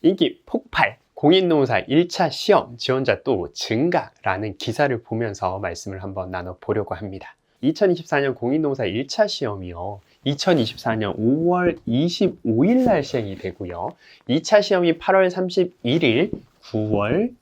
인기 폭발! 공인노무사 1차 시험 지원자 또 증가라는 기사를 보면서 말씀을 한번 나눠보려고 합니다. 2024년 공인노무사 1차 시험이요. 2024년 5월 25일 날 시행이 되고요. 2차 시험이 8월 31일, 9월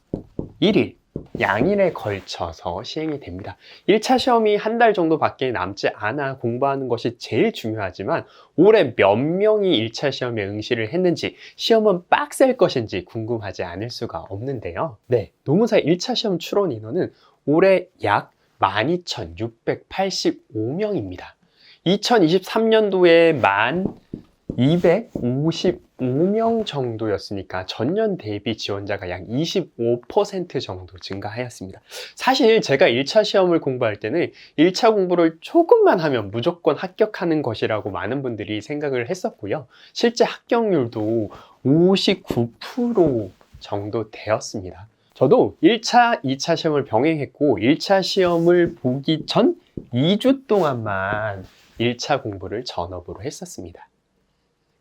1일 양일에 걸쳐서 시행이 됩니다. 1차 시험이 한 달 정도밖에 남지 않아 공부하는 것이 제일 중요하지만 올해 몇 명이 1차 시험에 응시를 했는지, 시험은 빡셀 것인지 궁금하지 않을 수가 없는데요. 네, 노무사 1차 시험 출원 인원은 올해 약 12,685명입니다. 2023년도에 255명 정도였으니까 전년 대비 지원자가 약 25% 정도 증가하였습니다. 사실 제가 1차 시험을 공부할 때는 1차 공부를 조금만 하면 무조건 합격하는 것이라고 많은 분들이 생각을 했었고요. 실제 합격률도 59% 정도 되었습니다. 저도 1차, 2차 시험을 병행했고 1차 시험을 보기 전 2주 동안만 1차 공부를 전업으로 했었습니다.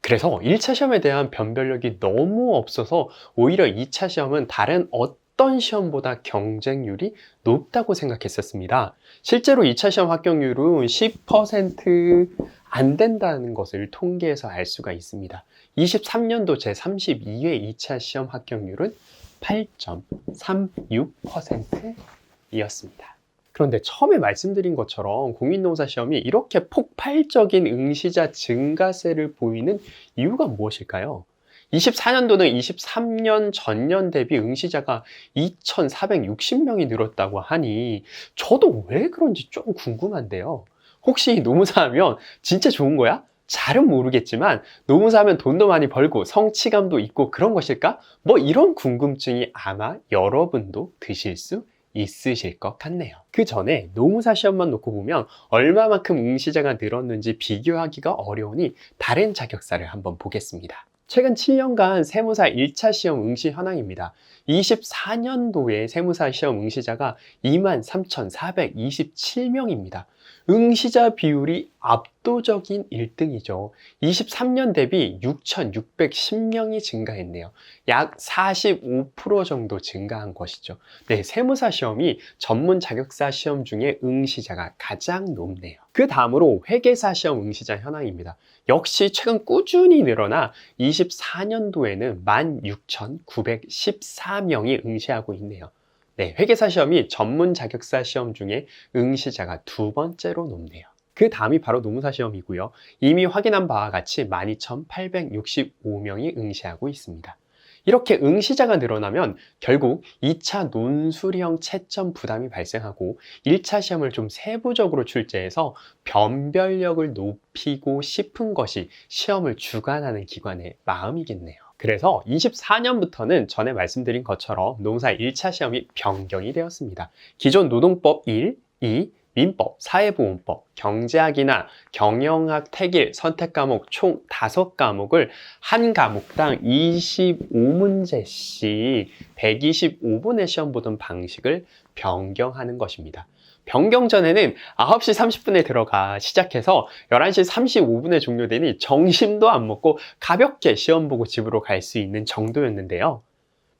그래서 1차 시험에 대한 변별력이 너무 없어서 오히려 2차 시험은 다른 어떤 시험보다 경쟁률이 높다고 생각했었습니다. 실제로 2차 시험 합격률은 10% 안 된다는 것을 통계에서 알 수가 있습니다. 23년도 제32회 2차 시험 합격률은 8.36%였습니다. 그런데 처음에 말씀드린 것처럼 공인노무사 시험이 이렇게 폭발적인 응시자 증가세를 보이는 이유가 무엇일까요? 24년도는 23년 전년 대비 응시자가 2,460명이 늘었다고 하니 저도 왜 그런지 좀 궁금한데요. 혹시 노무사하면 진짜 좋은 거야? 잘은 모르겠지만 노무사하면 돈도 많이 벌고 성취감도 있고 그런 것일까? 뭐 이런 궁금증이 아마 여러분도 드실 수 있으실 것 같네요. 그 전에 노무사 시험만 놓고 보면 얼마만큼 응시자가 늘었는지 비교하기가 어려우니 다른 자격사를 한번 보겠습니다. 최근 7년간 세무사 1차 시험 응시 현황입니다. 24년도에 세무사 시험 응시자가 23,427명입니다. 응시자 비율이 압도적인 1등이죠. 23년 대비 6,610명이 증가했네요. 약 45% 정도 증가한 것이죠. 네, 세무사 시험이 전문 자격사 시험 중에 응시자가 가장 높네요. 그 다음으로 회계사 시험 응시자 현황입니다. 역시 최근 꾸준히 늘어나 24년도에는 16,914명이 응시하고 있네요. 네, 회계사 시험이 전문 자격사 시험 중에 응시자가 두 번째로 높네요. 그 다음이 바로 노무사 시험이고요. 이미 확인한 바와 같이 12,865명이 응시하고 있습니다. 이렇게 응시자가 늘어나면 결국 2차 논술형 채점 부담이 발생하고 1차 시험을 좀 세부적으로 출제해서 변별력을 높이고 싶은 것이 시험을 주관하는 기관의 마음이겠네요. 그래서 24년부터는 전에 말씀드린 것처럼 노무사 1차 시험이 변경이 되었습니다. 기존 노동법 1, 2, 민법, 사회보험법, 경제학이나 경영학 택일 선택 과목 총 5과목을 한 과목당 25문제씩 125분의 시험 보던 방식을 변경하는 것입니다. 변경 전에는 9시 30분에 들어가 시작해서 11시 35분에 종료되니 점심도 안 먹고 가볍게 시험 보고 집으로 갈 수 있는 정도였는데요.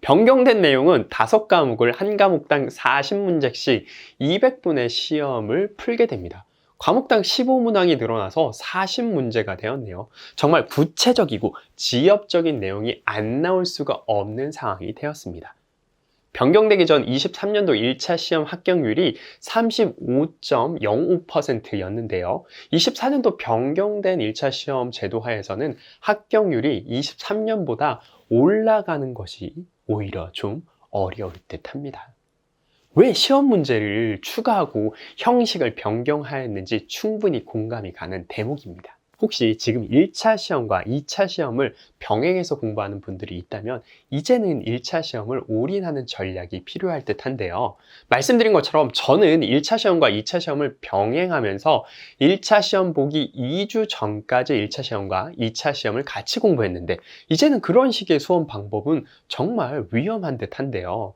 변경된 내용은 5과목을 한 과목당 40문제씩 200분의 시험을 풀게 됩니다. 과목당 15문항이 늘어나서 40문제가 되었네요. 정말 구체적이고 지엽적인 내용이 안 나올 수가 없는 상황이 되었습니다. 변경되기 전 23년도 1차 시험 합격률이 35.05%였는데요. 24년도 변경된 1차 시험 제도 하에서는 합격률이 23년보다 올라가는 것이 오히려 좀 어려울 듯 합니다. 왜 시험 문제를 추가하고 형식을 변경하였는지 충분히 공감이 가는 대목입니다. 혹시 지금 1차 시험과 2차 시험을 병행해서 공부하는 분들이 있다면 이제는 1차 시험을 올인하는 전략이 필요할 듯 한데요. 말씀드린 것처럼 저는 1차 시험과 2차 시험을 병행하면서 1차 시험 보기 2주 전까지 1차 시험과 2차 시험을 같이 공부했는데 이제는 그런 식의 수험 방법은 정말 위험한 듯 한데요.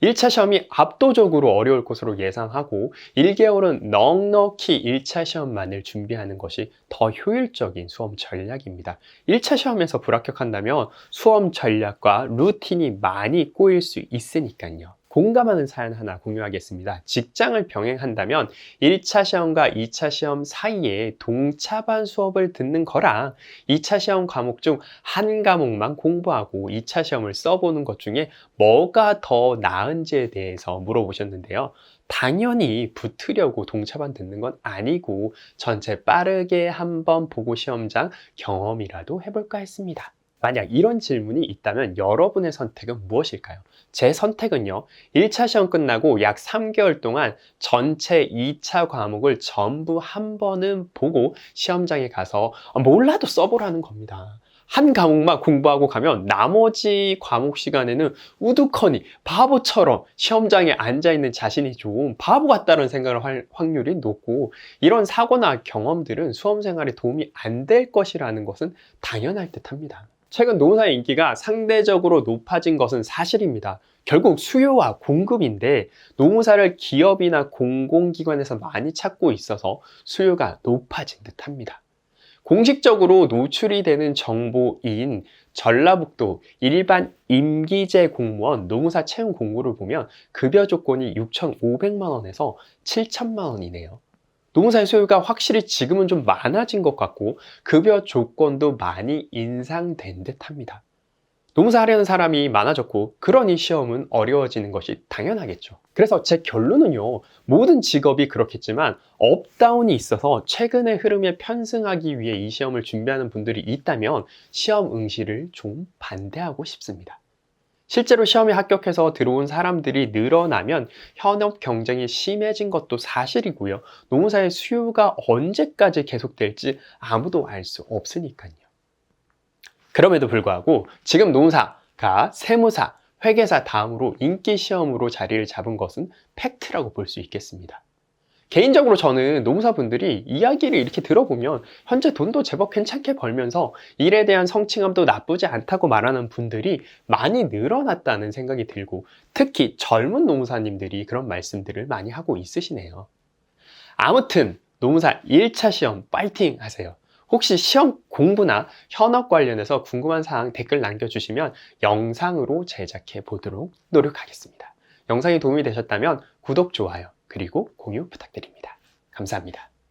1차 시험이 압도적으로 어려울 것으로 예상하고 1개월은 넉넉히 1차 시험만을 준비하는 것이 더 효율적인 수험 전략입니다. 1차 시험에서 불합격한다면 수험 전략과 루틴이 많이 꼬일 수 있으니까요. 공감하는 사연 하나 공유하겠습니다. 직장을 병행한다면 1차 시험과 2차 시험 사이에 동차반 수업을 듣는 거랑 2차 시험 과목 중 한 과목만 공부하고 2차 시험을 써보는 것 중에 뭐가 더 나은지에 대해서 물어보셨는데요. 당연히 붙으려고 동차반 듣는 건 아니고 전체 빠르게 한번 보고 시험장 경험이라도 해볼까 했습니다. 만약 이런 질문이 있다면 여러분의 선택은 무엇일까요? 제 선택은요, 1차 시험 끝나고 약 3개월 동안 전체 2차 과목을 전부 한 번은 보고 시험장에 가서 몰라도 써보라는 겁니다. 한 과목만 공부하고 가면 나머지 과목 시간에는 우두커니 바보처럼 시험장에 앉아있는 자신이 좀 바보 같다는 생각을 할 확률이 높고, 이런 사고나 경험들은 수험 생활에 도움이 안 될 것이라는 것은 당연할 듯합니다. 최근 노무사의 인기가 상대적으로 높아진 것은 사실입니다. 결국 수요와 공급인데 노무사를 기업이나 공공기관에서 많이 찾고 있어서 수요가 높아진 듯합니다. 공식적으로 노출이 되는 정보인 전라북도 일반 임기제 공무원 노무사 채용 공고를 보면 급여 조건이 6,500만 원에서 7천만 원이네요. 노무사의 수요가 확실히 지금은 좀 많아진 것 같고 급여 조건도 많이 인상된 듯합니다. 노무사 하려는 사람이 많아졌고 그러니 시험은 어려워지는 것이 당연하겠죠. 그래서 제 결론은요, 모든 직업이 그렇겠지만 업다운이 있어서 최근의 흐름에 편승하기 위해 이 시험을 준비하는 분들이 있다면 시험 응시를 좀 반대하고 싶습니다. 실제로 시험에 합격해서 들어온 사람들이 늘어나면 현업 경쟁이 심해진 것도 사실이고요. 노무사의 수요가 언제까지 계속될지 아무도 알 수 없으니까요. 그럼에도 불구하고 지금 노무사가 세무사, 회계사 다음으로 인기 시험으로 자리를 잡은 것은 팩트라고 볼 수 있겠습니다. 개인적으로 저는 노무사분들이 이야기를 이렇게 들어보면 현재 돈도 제법 괜찮게 벌면서 일에 대한 성취감도 나쁘지 않다고 말하는 분들이 많이 늘어났다는 생각이 들고, 특히 젊은 노무사님들이 그런 말씀들을 많이 하고 있으시네요. 아무튼 노무사 1차 시험 파이팅 하세요. 혹시 시험 공부나 현업 관련해서 궁금한 사항 댓글 남겨주시면 영상으로 제작해 보도록 노력하겠습니다. 영상이 도움이 되셨다면 구독, 좋아요, 그리고 공유 부탁드립니다. 감사합니다.